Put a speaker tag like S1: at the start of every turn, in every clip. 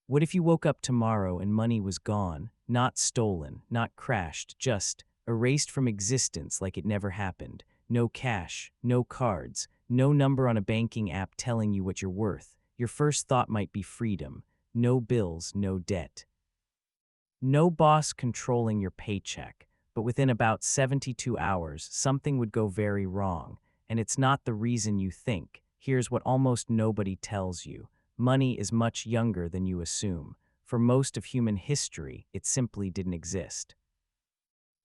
S1: What if you woke up tomorrow and money was gone, not stolen, not crashed, just erased from existence like it never happened? No cash, no cards, no number on a banking app telling you what you're worth. Your first thought might be freedom. No bills, no debt. No boss controlling your paycheck. But within about 72 hours, something would go very wrong. And it's not the reason you think. Here's what almost nobody tells you. Money is much younger than you assume. For most of human history, it simply didn't exist.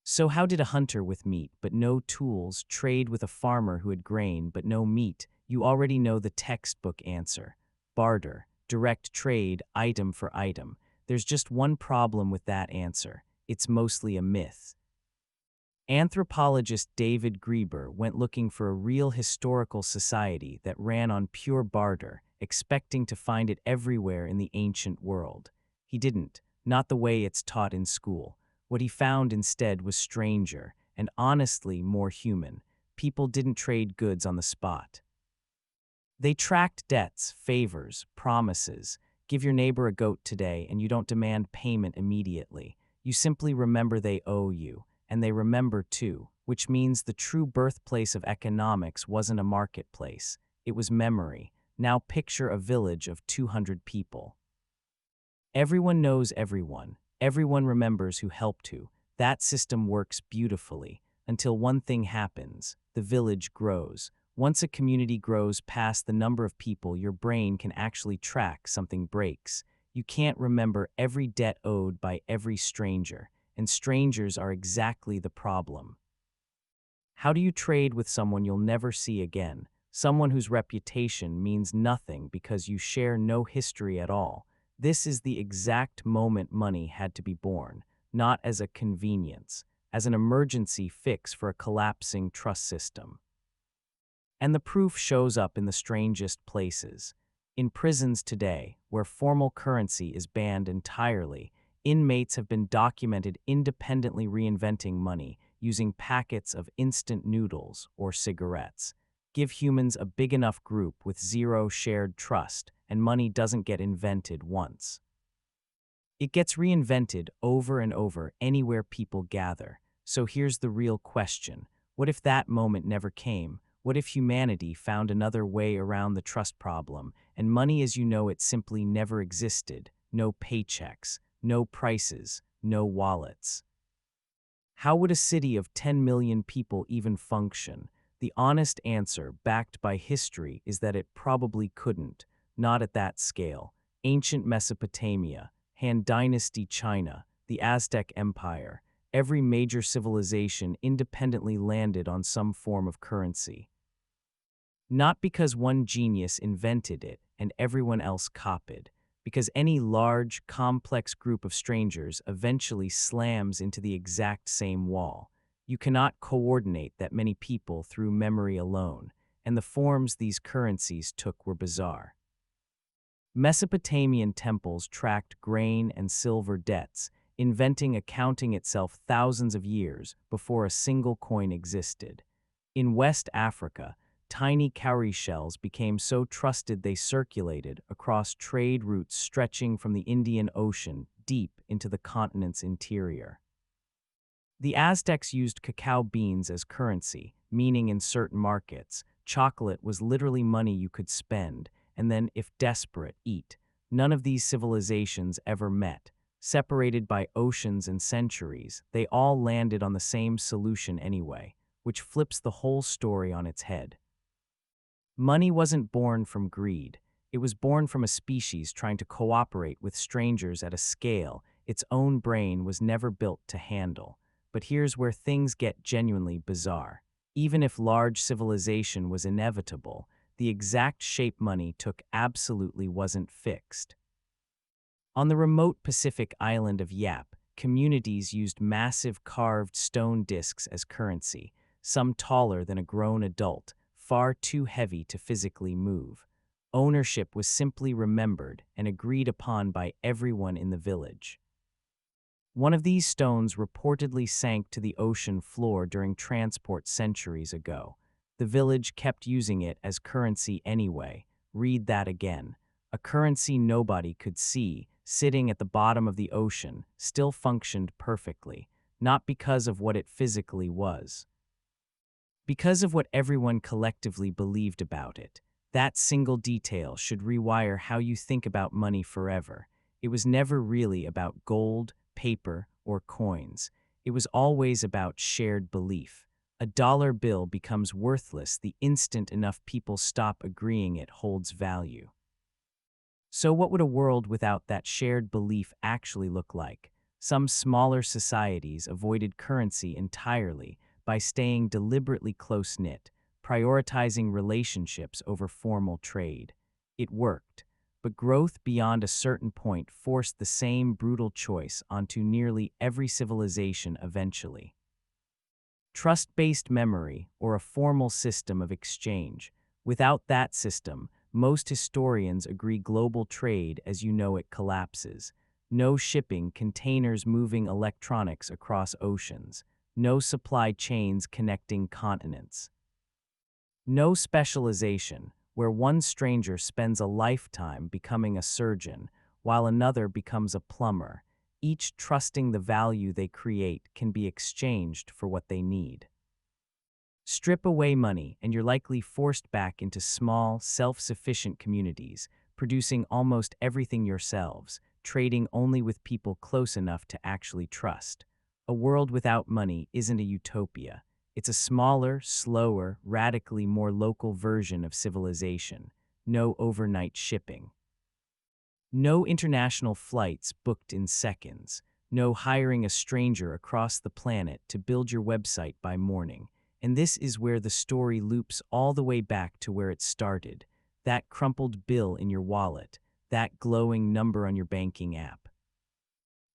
S1: So how did a hunter with meat but no tools trade with a farmer who had grain but no meat? You already know the textbook answer. Barter, direct trade, item for item. There's just one problem with that answer. It's mostly a myth. Anthropologist David Graeber went looking for a real historical society that ran on pure barter, expecting to find it everywhere in the ancient world. He didn't, not the way it's taught in school. What he found instead was stranger, and honestly more human. People didn't trade goods on the spot. They tracked debts, favors, promises. Give your neighbor a goat today and you don't demand payment immediately. You simply remember they owe you. And they remember too, which means the true birthplace of economics wasn't a marketplace. It was memory. Now picture a village of 200 people. Everyone knows everyone. Everyone remembers who helped who. That system works beautifully until one thing happens. The village grows. Once a community grows past the number of people your brain can actually track, something breaks. You can't remember every debt owed by every stranger. And strangers are exactly the problem. How do you trade with someone you'll never see again? Someone whose reputation means nothing because you share no history at all. This is the exact moment money had to be born, not as a convenience, as an emergency fix for a collapsing trust system. And the proof shows up in the strangest places. In prisons today, where formal currency is banned entirely, inmates have been documented independently reinventing money using packets of instant noodles or cigarettes. Give humans a big enough group with zero shared trust, and money doesn't get invented once. It gets reinvented over and over anywhere people gather. So here's the real question. What if that moment never came? What if humanity found another way around the trust problem, and money as you know it simply never existed? No paychecks. No prices, no wallets. How would a city of 10 million people even function? The honest answer, backed by history, is that it probably couldn't, not at that scale. Ancient Mesopotamia, Han Dynasty China, the Aztec Empire, every major civilization independently landed on some form of currency. Not because one genius invented it and everyone else copied. Because any large, complex group of strangers eventually slams into the exact same wall. You cannot coordinate that many people through memory alone, and the forms these currencies took were bizarre. Mesopotamian temples tracked grain and silver debts, inventing accounting itself thousands of years before a single coin existed. In West Africa, tiny cowrie shells became so trusted they circulated across trade routes stretching from the Indian Ocean deep into the continent's interior. The Aztecs used cacao beans as currency, meaning in certain markets, chocolate was literally money you could spend, and then, if desperate, eat. None of these civilizations ever met. Separated by oceans and centuries, they all landed on the same solution anyway, which flips the whole story on its head. Money wasn't born from greed. It was born from a species trying to cooperate with strangers at a scale its own brain was never built to handle. But here's where things get genuinely bizarre. Even if large civilization was inevitable, the exact shape money took absolutely wasn't fixed. On the remote Pacific island of Yap, communities used massive carved stone discs as currency, some taller than a grown adult, far too heavy to physically move. Ownership was simply remembered and agreed upon by everyone in the village. One of these stones reportedly sank to the ocean floor during transport centuries ago. The village kept using it as currency anyway. Read that again. A currency nobody could see, sitting at the bottom of the ocean, still functioned perfectly, not because of what it physically was. Because of what everyone collectively believed about it. That single detail should rewire how you think about money forever. It was never really about gold, paper, or coins. It was always about shared belief. A dollar bill becomes worthless the instant enough people stop agreeing it holds value. So what would a world without that shared belief actually look like? Some smaller societies avoided currency entirely by staying deliberately close-knit, prioritizing relationships over formal trade. It worked, but growth beyond a certain point forced the same brutal choice onto nearly every civilization eventually. Trust-based memory, or a formal system of exchange. Without that system, most historians agree global trade as you know it collapses. No shipping containers moving electronics across oceans. No supply chains connecting continents. No specialization, where one stranger spends a lifetime becoming a surgeon, while another becomes a plumber. Each trusting the value they create can be exchanged for what they need. Strip away money, and you're likely forced back into small, self-sufficient communities, producing almost everything yourselves, trading only with people close enough to actually trust. A world without money isn't a utopia. It's a smaller, slower, radically more local version of civilization. No overnight shipping. No international flights booked in seconds. No hiring a stranger across the planet to build your website by morning. And this is where the story loops all the way back to where it started. That crumpled bill in your wallet, that glowing number on your banking app.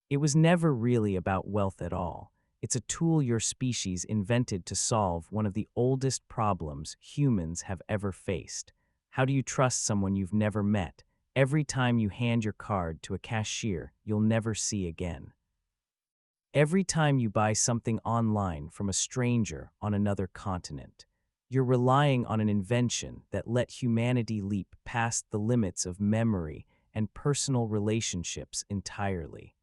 S1: It was never really about wealth at all. It's a tool your species invented to solve one of the oldest problems humans have ever faced. How do you trust someone you've never met? Every time you hand your card to a cashier you'll never see again. Every time you buy something online from a stranger on another continent, you're relying on an invention that let humanity leap past the limits of memory and personal relationships entirely.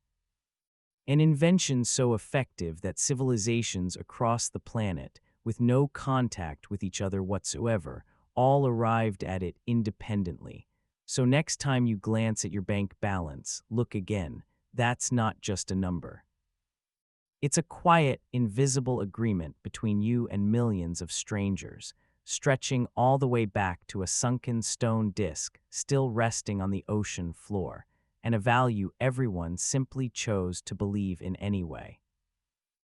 S1: An invention so effective that civilizations across the planet, with no contact with each other whatsoever, all arrived at it independently. So next time you glance at your bank balance, look again. That's not just a number. It's a quiet, invisible agreement between you and millions of strangers, stretching all the way back to a sunken stone disk still resting on the ocean floor, and a value everyone simply chose to believe in anyway.